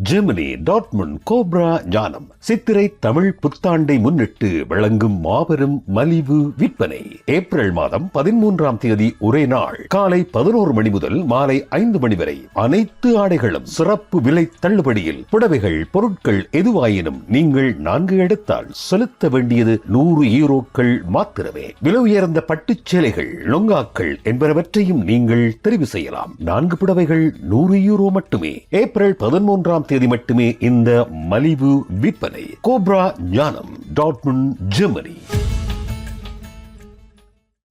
Germany Dortmund cobra ஞானம் சித்திரை தமிழ் புத்தாண்டை முன்னிட்டு வழங்கும் மாபெரும் மலிவு விற்பனை. ஏப்ரல் மாதம் 13ஆம் தேதி ஒரே நாள் காலை 11 மணி முதல் மாலை 5 மணி வரை அனைத்து ஆடைகளும் சிறப்பு விலை தள்ளுபடியில். புடவைகள் பொருட்கள் எதுவாயினும் நீங்கள் 4 எடுத்தால் செலுத்த வேண்டியது 100 யூரோக்கள் மாத்திரமே. விலை உயர்ந்த பட்டுச் சேலைகள், லொங்காக்கள் என்பனவற்றையும் நீங்கள் தெரிவு செய்யலாம். 4 புடவைகள் 100 யூரோ மட்டுமே. ஏப்ரல் 13ஆம் தேதி மட்டுமே இந்த மலிவு விற்பனை. கோப்ரா ஞானம், டாட்மண்ட், ஜெர்மனி.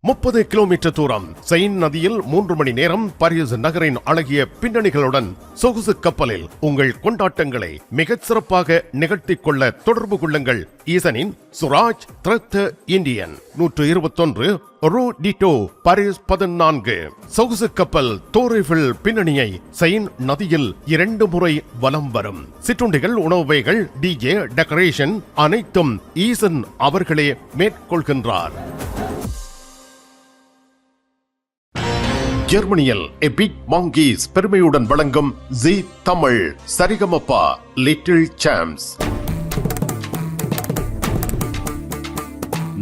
30 கிலோமீட்டர் தூரம் செயின் நதியில் 3 மணி நேரம் பாரிஸ் நகரின் அழகிய பின்னணிகளுடன் சொகுசு கப்பலில் உங்கள் கொண்டாட்டங்களை மிகச் சிறப்பாக நிகழ்த்திக் கொள்ள தொடர்பு கொள்ளுங்கள். ஈசனின் சுராஜ் த்ரெத் இந்தியன் 121 ரூ டிட்டோ பாரிஸ் 14. சொகுசு கப்பல் தோரிஃபில் பின்னணியை செயின் நதியில் 2 முறை வலம் வரும். சிற்றுண்டிகள், உணவு வகைகள், டிஜே, டெக்கரேஷன் அனைத்தும் ஈசன் அவர்களே மேற்கொள்கின்றார். ஜெர்மனியில் எபிக் மாங்கீஸ் பெருமையுடன் வழங்கும் G Tamil Sarigamapa little Sam's.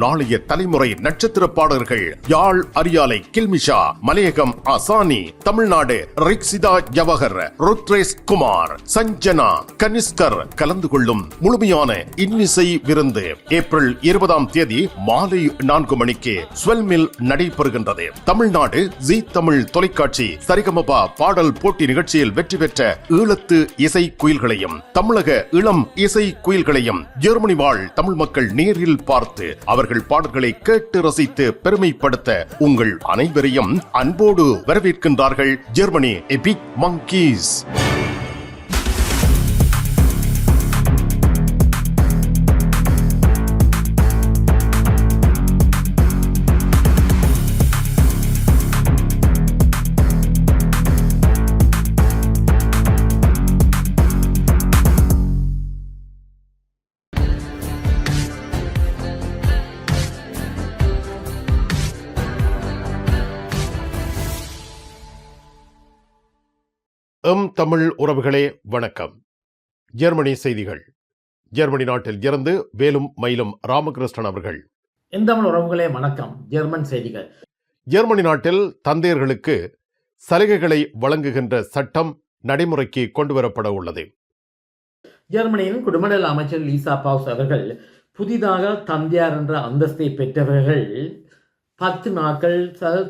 நாளைய தலைமுறை நட்சத்திர பாடல்கள் யாழ் அரியாலை கில்மிஷா, மலையகம் அசானி, தமிழ்நாடு ரிக்சிதா ஜவஹர், ருத்ரேஷ் குமார், சஞ்சனா, கனிஷ்கர் கலந்து கொள்ளும் முழுமையான இன்னிசை விருந்து ஏப்ரல் 20ஆம் தேதி மாலை 4 மணிக்கு ஸ்வெல்மில் நடைபெறுகின்றது. தமிழ்நாடு ஜி தமிழ் தொலைக்காட்சி சரிகமபா பாடல் போட்டி நிகழ்ச்சியில் வெற்றி பெற்ற ஈழத்து இசை குயில்களையும் தமிழக இளம் இசை குயில்களையும் ஜெர்மனி வாழ் தமிழ் மக்கள் நேரில் பார்த்து அவர்கள் பாடல்களை கேட்டு ரசித்து பெருமைப்படுத்த உங்கள் அனைவரையும் அன்போடு வரவேற்கின்றார்கள் ஜெர்மனி எபிக் மங்கீஸ். தமிழ் உறவுகளே வணக்கம். ஜெர்மனி செய்திகள். ஜெர்மனி நாட்டில் இருந்து வேலும் மயிலும் ராமகிருஷ்ணன் அவர்கள். தமிழ் உறவுகளே வணக்கம். ஜெர்மன் செய்திகள். ஜெர்மனி நாட்டில் தந்தையர்களுக்கு சலுகைகளை வழங்குகின்ற சட்டம் நடைமுறைக்கு கொண்டுவரப்பட உள்ளது. ஜெர்மனியின் குடும்பநல அமைச்சர் லீசா பாவுஸ் அவர்கள் புதிதாக தந்தையார் என்ற அந்தஸ்தை பெற்றவர்கள் 10 நாட்கள்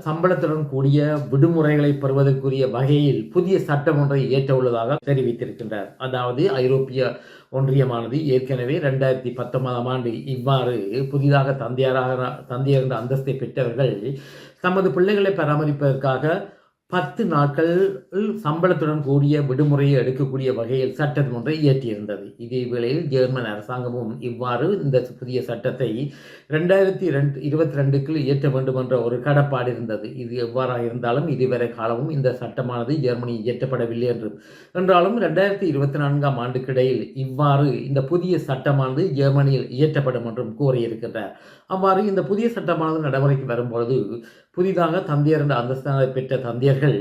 சம்பளத்துடன் கூடிய விடுமுறைகளை பெறுவதற்குரிய வகையில் புதிய சட்டம் ஒன்றை இயற்ற உள்ளதாக தெரிவித்திருக்கின்றார். அதாவது ஐரோப்பிய ஒன்றியமானது ஏற்கனவே 2019ஆம் ஆண்டு இவ்வாறு புதிதாக தந்தையர் என்ற அந்தஸ்தை பெற்றவர்கள் தமது பிள்ளைகளை பராமரிப்பதற்காக 10 நாட்கள் சம்பளத்துடன் கூடிய விடுமுறையை எடுக்கக்கூடிய வகையில் சட்டம் ஒன்றை இயற்றியிருந்தது. இதே வேளையில் ஜெர்மன் அரசாங்கமும் இவ்வாறு இந்த புதிய சட்டத்தை 2022 இயற்ற வேண்டும் என்ற ஒரு கடப்பாடு இருந்தது. இது எவ்வாறாக இருந்தாலும் இதுவரை காலமும் இந்த சட்டமானது ஜெர்மனி இயற்றப்படவில்லை என்றாலும் 2024ஆம் ஆண்டுக்கிடையில் இவ்வாறு இந்த புதிய சட்டமானது ஜெர்மனியில் இயற்றப்படும் என்றும் கூறியிருக்கின்றார். அவ்வாறு இந்த புதிய சட்டமானது நடைமுறைக்கு வரும்பொழுது புதிதாக தந்தையர் என்ற அந்தஸ்தை பெற்ற தந்தையர்கள்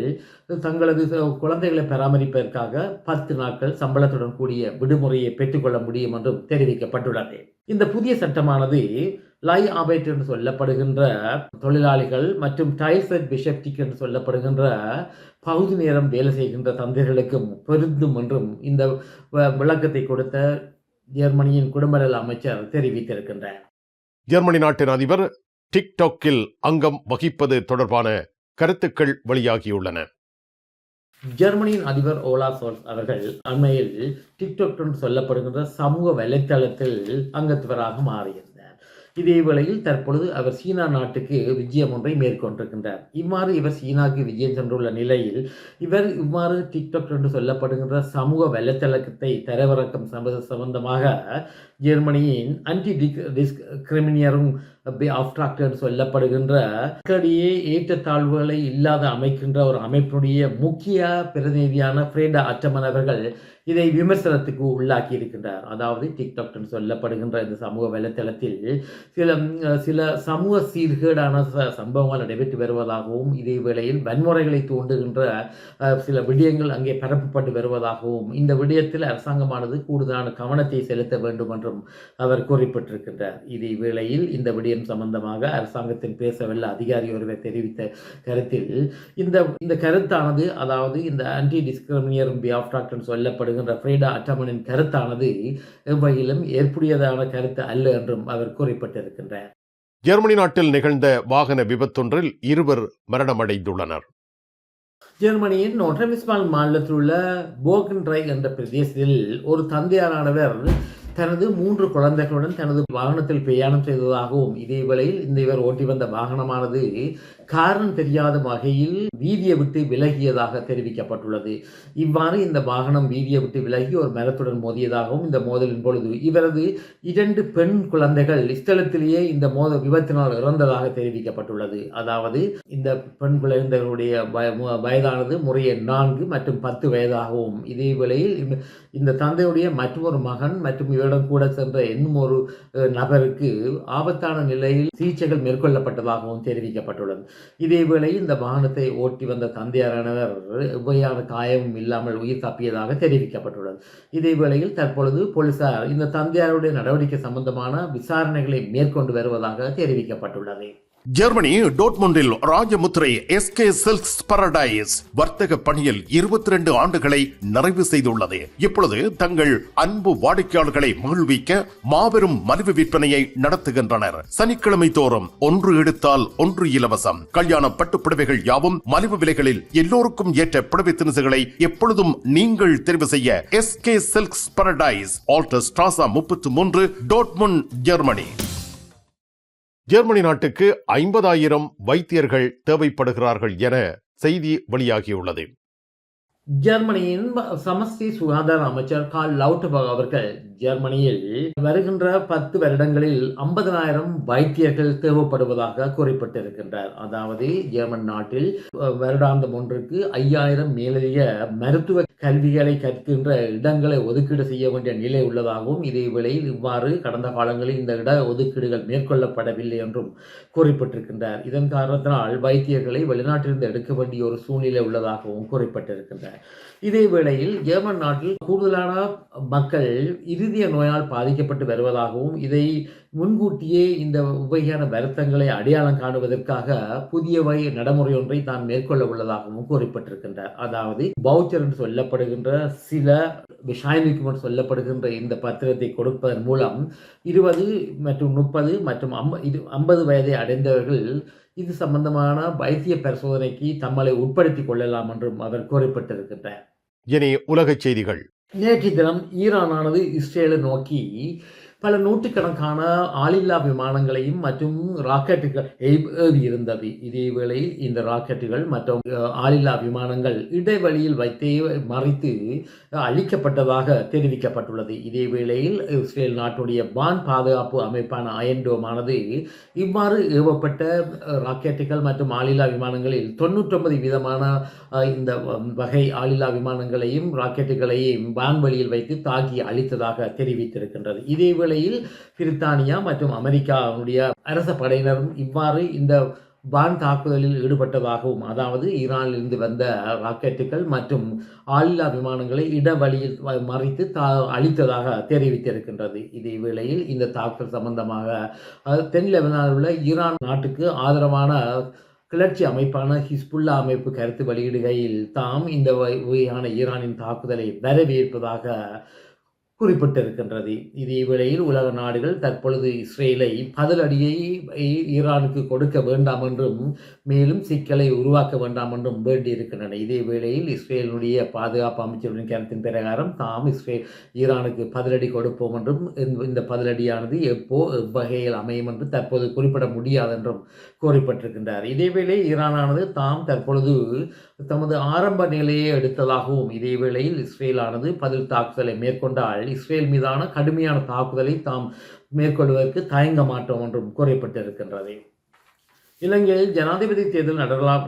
தங்களது குழந்தைகளை பராமரிப்பதற்காக 10 நாட்கள் சம்பளத்துடன் கூடிய விடுமுறையை பெற்றுக்கொள்ள முடியும் என்றும் தெரிவிக்கப்பட்டுள்ளது. இந்த புதிய சட்டமானது லை ஆபேட் என்று சொல்லப்படுகின்ற தொழிலாளிகள் மற்றும் டைல்செட் பிஷப்டிக் என்று சொல்லப்படுகின்ற பகுதி நேரம் வேலை செய்கின்ற தந்தையர்களுக்கும் பொருந்தும் என்றும் இந்த விளக்கத்தை கொடுத்த ஜெர்மனியின் குடும்பநல அமைச்சர் தெரிவித்திருக்கின்றார். ஜெர்மனி நாட்டின் அதிபர் டிக்டாக்கில் அங்கம் வகிப்பது தொடர்பான கருத்துக்கள் வெளியாகியுள்ளன. ஜெர்மனியின் அதிபர் ஓலாஃப் ஷோல்ஸ் அவர்கள் அண்மையில் டிக்டாக் என்று சொல்லப்படுகின்ற சமூக வலைத்தளத்தில் அங்கத்தவராக மாறியிருந்தார். இதே வேளையில் தற்பொழுது அவர் சீனா நாட்டுக்கு விஜயம் ஒன்றை மேற்கொண்டிருக்கின்றார். இவ்வாறு இவர் சீனாவுக்கு விஜயம் சென்றுள்ள நிலையில் இவர் இவ்வாறு டிக்டாக் என்று சொல்லப்படுகின்ற சமூக வலைத்தளத்தை தரவிறக்கம் சம்பந்தமாக ஜெர்மனியின் ஆன்டி டிஸ்கிரிமினேஷன் ஆப்ட்ராக்டர் சொல்லப்படுகின்ற மக்களிடையே ஏற்றத்தாழ்வுகளை இல்லாத அமைக்கின்ற ஒரு அமைப்பினுடைய முக்கிய பிரதிநிதியான ஃப்ரேடா அட்டமன் அவர்கள் இதை விமர்சனத்துக்கு உள்ளாக்கி இருக்கின்றார். அதாவது டிக்டாக் சொல்லப்படுகின்ற இந்த சமூக வலைத்தளத்தில் சில சமூக சீர்கேடான சம்பவங்கள் நடைபெற்று வருவதாகவும் இதே வேளையில் வன்முறைகளை தூண்டுகின்ற சில விடயங்கள் அங்கே பரப்பப்பட்டு வருவதாகவும் இந்த விடயத்தில் அரசாங்கமானது கூடுதலான கவனத்தை செலுத்த வேண்டும் என்றும் அவர் குறிப்பிட்டிருக்கின்றார். இதே வேளையில் இந்த விடயம் சம்பந்தமாக அரசாங்கத்தின் பேசவல்ல அதிகாரி ஒருவர் தெரிவித்த கருத்தில் இந்த கருத்தானது, அதாவது இந்த ஆன்டி டிஸ்கிரிமினேஷன் பிஆப்ட்ராக்ட் சொல்லப்படுகின்ற ஃப்ரேடா அட்டமனின் கருத்தானது எவ்வகையிலும் ஏற்புடையதான கருத்து அல்ல என்றும் அவர் குறிப்பிட்டிருக்கின்றார். ஜெர்மனி நாட்டில் நிகழ்ந்த வாகன விபத்தொன்றில் 2 மரணமடைந்துள்ளனர். ஜெர்மனியின் நோட்ரவிஸ்மால் மாநிலத்தில் உள்ள போகன்ட்ரை என்ற பிரதேசத்தில் ஒரு தந்தையாரானவர் தனது 3 குழந்தைகளுடன் தனது வாகனத்தில் பிரயாணம் செய்ததாகவும் இதே வேளையில் இவர் ஓட்டி வந்த வாகனமானது காரணம் தெரியாத வகையில் வீதியை விட்டு விலகியதாக தெரிவிக்கப்பட்டுள்ளது. இவ்வாறு இந்த வாகனம் வீதியை விட்டு விலகி ஒரு மரத்துடன் மோதியதாகவும் இந்த மோதலின் பொழுது இவரது 2 பெண் குழந்தைகள் ஸ்தலத்திலேயே இந்த விபத்தினால் இறந்ததாக தெரிவிக்கப்பட்டுள்ளது. அதாவது இந்த பெண் குழந்தைகளுடைய வயதானது முறையே 4 மற்றும் 10 வயதாகவும் இதே வேளையில் இந்த தந்தையுடைய மற்றொரு மகன் மற்றும் இவரிடம் கூட சென்ற இன்னும் ஒரு நபருக்கு ஆபத்தான நிலையில் சிகிச்சைகள் மேற்கொள்ளப்பட்டதாகவும் தெரிவிக்கப்பட்டுள்ளது. இதேவேளை இந்த வாகனத்தை ஓட்டி வந்த தந்தையாரானவர் எவ்வையான காயமும் இல்லாமல் உயிர் தப்பியதாக தெரிவிக்கப்பட்டுள்ளது. இதேவேளையில் தற்பொழுது போலீசார் இந்த தந்தையாருடைய நடவடிக்கை சம்பந்தமான விசாரணைகளை மேற்கொண்டு வருவதாக தெரிவிக்கப்பட்டுள்ளது. ஜெர்மனி டோட்முண்டில் ராஜமுத்திரை எஸ்கே சில்க்ஸ் பாரடைஸ் வர்த்தக பணியில் 22 ஆண்டுகளை நிறைவு செய்துள்ளது. இப்பொழுது தங்கள் அன்பு வாடிக்கையாளர்களை மகிழ்விக்க மாபெரும் மலிவு விற்பனையை நடத்துகின்றனர். சனிக்கிழமை தோறும் 1 எடுத்தால் 1 இலவசம். கல்யாண பட்டுப்புடவைகள் யாவும் மலிவு விலைகளில் எல்லோருக்கும் ஏற்ற புடவை திணிசுகளை எப்பொழுதும் நீங்கள் தெரிவு செய்ய SK silks Paradise, alter ஸ்ட்ராசா 33, Dortmund, Germany. Germany நாட்டுக்கு 50,000 வைத்தியர்கள் தேவைப்படுகிறார்கள் என செய்தி வெளியாகியுள்ளது. ஜெர்மனியின் சமஷ்டி சுகாதார அமைச்சர் கார்ல் லவுட்டர்பர்க் அவர்கள் ஜெர்மனியில் வருகின்ற 10 வருடங்களில் 50,000 வைத்தியர்கள் தேவைப்படுவதாக குறிப்பிட்டிருக்கின்றார். அதாவது ஜெர்மன் நாட்டில் வருடாந்தம் ஒன்றுக்கு 5,000 மேலதிக மருத்துவ கல்விகளை கற்கின்ற இடங்களை ஒதுக்கீடு செய்ய வேண்டிய நிலை உள்ளதாகவும் இதே வேளையில் இவ்வாறு கடந்த காலங்களில் இந்த இட ஒதுக்கீடுகள் மேற்கொள்ளப்படவில்லை என்றும் குறிப்பிட்டிருக்கின்றார். இதன் காரணத்தினால் வைத்தியர்களை வெளிநாட்டிலிருந்து எடுக்க வேண்டிய ஒரு சூழ்நிலை உள்ளதாகவும் குறிப்பிட்டிருக்கின்றார். இதே வேளையில் ஜெர்மன் நாட்டில் கூடுதலான மக்கள் இருதய நோயால் பாதிக்கப்பட்டு வருவதாகவும் இதை முன்கூட்டியே இந்த வகையான வருத்தங்களை அடையாளம் காணுவதற்காக புதிய நடைமுறை ஒன்றை தான் மேற்கொள்ள உள்ளதாகவும் குறிப்பிட்டிருக்கின்றார். அதாவது பவுச்சர் என்று சொல்லப்படுகின்ற சில விஷயம் சொல்லப்படுகின்ற இந்த பத்திரத்தை கொடுப்பதன் மூலம் 20 மற்றும் 30 மற்றும் 50 வயதை அடைந்தவர்கள் இது சம்பந்தமான வைத்திய பரிசோதனைக்கு தம்மை உட்படுத்திக் கொள்ளலாம் என்றும் அவர் குறிப்பிட்டிருக்கின்றார். இனி உலகச் செய்திகள். நேற்று தினம் ஈரானானது இஸ்ரேலை நோக்கி பல நூற்றுக்கணக்கான ஆளில்லா விமானங்களையும் மற்றும் ராக்கெட்டுகள் ஏவியிருந்தது. இதே வேளையில் இந்த ராக்கெட்டுகள் மற்றும் ஆளில்லா விமானங்கள் இடைவெளியில் வைத்தே மறைத்து அழிக்கப்பட்டதாக தெரிவிக்கப்பட்டுள்ளது. இதே வேளையில் இஸ்ரேல் நாட்டுடைய வான் பாதுகாப்பு அமைப்பான அயன் டோமானது இவ்வாறு ஏவப்பட்ட ராக்கெட்டுகள் மற்றும் ஆளில்லா விமானங்களில் 99% இந்த வகை ஆளில்லா விமானங்களையும் ராக்கெட்டுகளையும் வான்வெளியில் வைத்து தாக்கி அழித்ததாக தெரிவித்திருக்கின்றது. இதே பிரித்தானியா மற்றும் அமெரிக்காவுடைய அரச படையினரும் இவ்வாறு இந்த வான் தாக்குதலில் ஈடுபட்டதாகவும், அதாவது ஈரானில் இருந்து வந்த ராக்கெட்டுகள் மற்றும் ஆளில்லா விமானங்களை இடவழியில் மறைத்து அழித்ததாக தெரிவித்திருக்கின்றது. இதே வேளையில் இந்த தாக்குதல் சம்பந்தமாக தென் லெபனானில் உள்ள ஈரான் நாட்டுக்கு ஆதரவான கிளர்ச்சி அமைப்பான ஹிஸ்புல்லா அமைப்பு கருத்து வெளியிடுகையில் தாம் இந்த வகையான ஈரானின் தாக்குதலை வரவேற்பதாக குறிப்பிட்டிருக்கின்றது. இதே வேளையில் உலக நாடுகள் தற்பொழுது இஸ்ரேலை பதிலடியை ஈரானுக்கு கொடுக்க வேண்டாம் என்றும் மேலும் சிக்கலை உருவாக்க வேண்டாம் என்றும் வேண்டியிருக்கின்றன. இதே வேளையில் இஸ்ரேலுடைய பாதுகாப்பு அமைச்சரின் கருத்தின் பிரகாரம் தாம் ஈரானுக்கு பதிலடி கொடுப்போம் என்றும் இந்த பதிலடியானது எவ்வகையில் அமையும் என்று தற்போது குறிப்பிட முடியாது என்றும் கூறப்பட்டிருக்கின்றார். இதேவேளை ஈரானானது தாம் தற்பொழுது தமது ஆரம்ப நிலையை எடுத்ததாகவும் இதே வேளையில் இஸ்ரேலானது பதில் தாக்குதலை மேற்கொண்டால் இஸ்ரேல் மீதான கடுமையான தாக்குதலை தாம் மேற்கொள்வதற்கு தயங்க மாட்டோம் என்றும் கூறப்பட்டிருக்கின்றது. இலங்கையில் ஜனாதிபதி தேர்தல்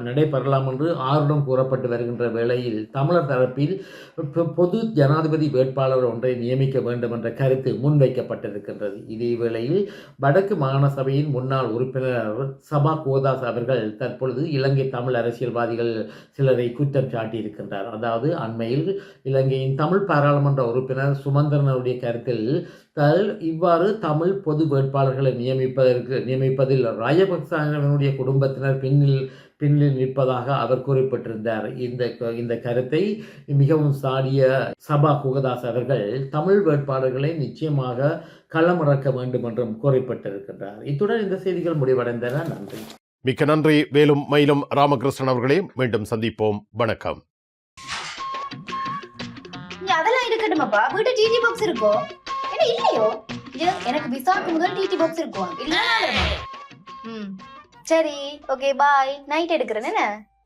நடைபெறலாம் என்று ஆருடம் கூறப்பட்டு வருகின்ற வேளையில் தமிழர் தரப்பில் பொது ஜனாதிபதி வேட்பாளர் ஒன்றை நியமிக்க வேண்டும் என்ற கருத்து முன்வைக்கப்பட்டிருக்கின்றது. இதே வேளையில் வடக்கு மாகாண சபையின் முன்னாள் உறுப்பினர் சபா கோதாஸ் அவர்கள் தற்பொழுது இலங்கை தமிழ் அரசியல்வாதிகள் சிலரை குற்றம் சாட்டியிருக்கின்றார். அதாவது அண்மையில் இலங்கையின் தமிழ் பாராளுமன்ற உறுப்பினர் சுமந்திரனுடைய கருத்தில் இவ்வாறு தமிழ் பொது வேட்பாளர்களை நியமிப்பதில் ராஜபக்சவினுடைய குடும்பத்தினர் பின்னில் நிற்பதாக அவர் குறிப்பிட்டிருந்தார். இந்த கருத்தை மிகவும் சாடிய சபா குகதாஸ் அவர்கள் தமிழ் வேட்பாளர்களை நிச்சயமாக களமிறக்க வேண்டும் என்றும் குறிப்பிட்டிருக்கின்றார். இத்துடன் இந்த செய்திகள் முடிவடைந்தன. நன்றி. மிக்க நன்றி. வேலும் மயிலும் ராமகிருஷ்ணன் அவர்களே, மீண்டும் சந்திப்போம். வணக்கம். அதெல்லாம் இருக்கட்டுமாப்பா, வீட்டு டிடி பாக்ஸ் இருக்கோ இல்லையோ? எனக்கு விசாக்கு முதல் டிடி பாக்ஸ் இருக்கும். சரி, ஓகே, பாய். நைட் எடுக்கிறேன் என்ன?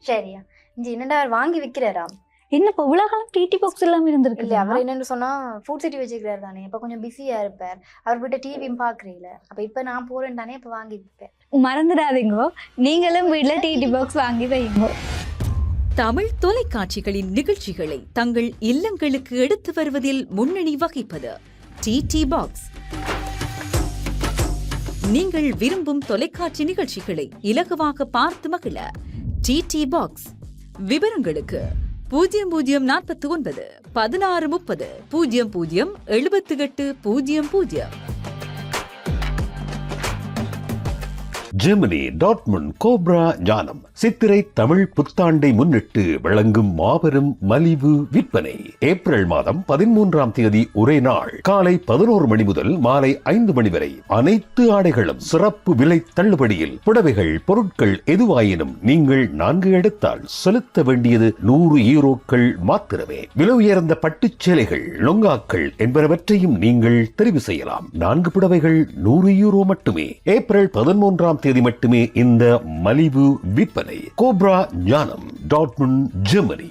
சரியா? இஞ்சி என்னடா வாங்கி விற்கிறாராம். என்ன இப்போ இவ்வளோ காலம் டிடி பாக்ஸ் எல்லாம் இருந்திருக்கு? இல்லை, அவர் என்னன்னு சொன்னா ஃபுட் சிட்டி வச்சுக்கிறாரு தானே. இப்போ கொஞ்சம் பிஸியா இருப்பார். அவர் வீட்டை டிவியும் பார்க்குறீங்கள. அப்போ இப்போ நான் போறேன் தானே, இப்போ வாங்கி விற்பேன். மறந்துடாதீங்கோ, நீங்களும் வீட்டில் டிடி பாக்ஸ் வாங்கி வைங்க. தமிழ் தொலைக்காட்சிகளின் நிகழ்ச்சிகளை தங்கள் இல்லங்களுக்கு எடுத்து வருவதில் முன்னணி வகிப்பது டிடி பாக்ஸ். நீங்கள் விரும்பும் தொலைக்காட்சி நிகழ்ச்சிகளை இலகுவாக பார்த்து மகிழ டிடி பாக்ஸ். விவரங்களுக்கு 0049 1630 00 78 00. ஜெர்மனி டாட்மண்ட் கோப்ரா ஞானம் சித்திரை தமிழ் புத்தாண்டை முன்னிட்டு வழங்கும் மாபெரும் மலிவு விற்பனை. ஏப்ரல் மாதம் 13ஆம் தேதி ஒரே நாள் காலை 11 மணி முதல் மாலை 5 மணி வரை அனைத்து ஆடைகளும் சிறப்பு விலை தள்ளுபடியில். புடவைகள், பொருட்கள் எதுவாயினும் நீங்கள் 4 எடுத்தால் செலுத்த வேண்டியது 100 யூரோக்கள் மாத்திரமே. விலை உயர்ந்த பட்டுச் சேலைகள், லொங்காக்கள் என்பனவற்றையும் நீங்கள் தெரிவு செய்யலாம். 4 புடவைகள் 100 யூரோ மட்டுமே. ஏப்ரல் 13ஆம் தேதி மட்டுமே இந்த மலிவு விற்பனை. கோப்ரா ஞானம், டாட்மண்ட், ஜெர்மனி.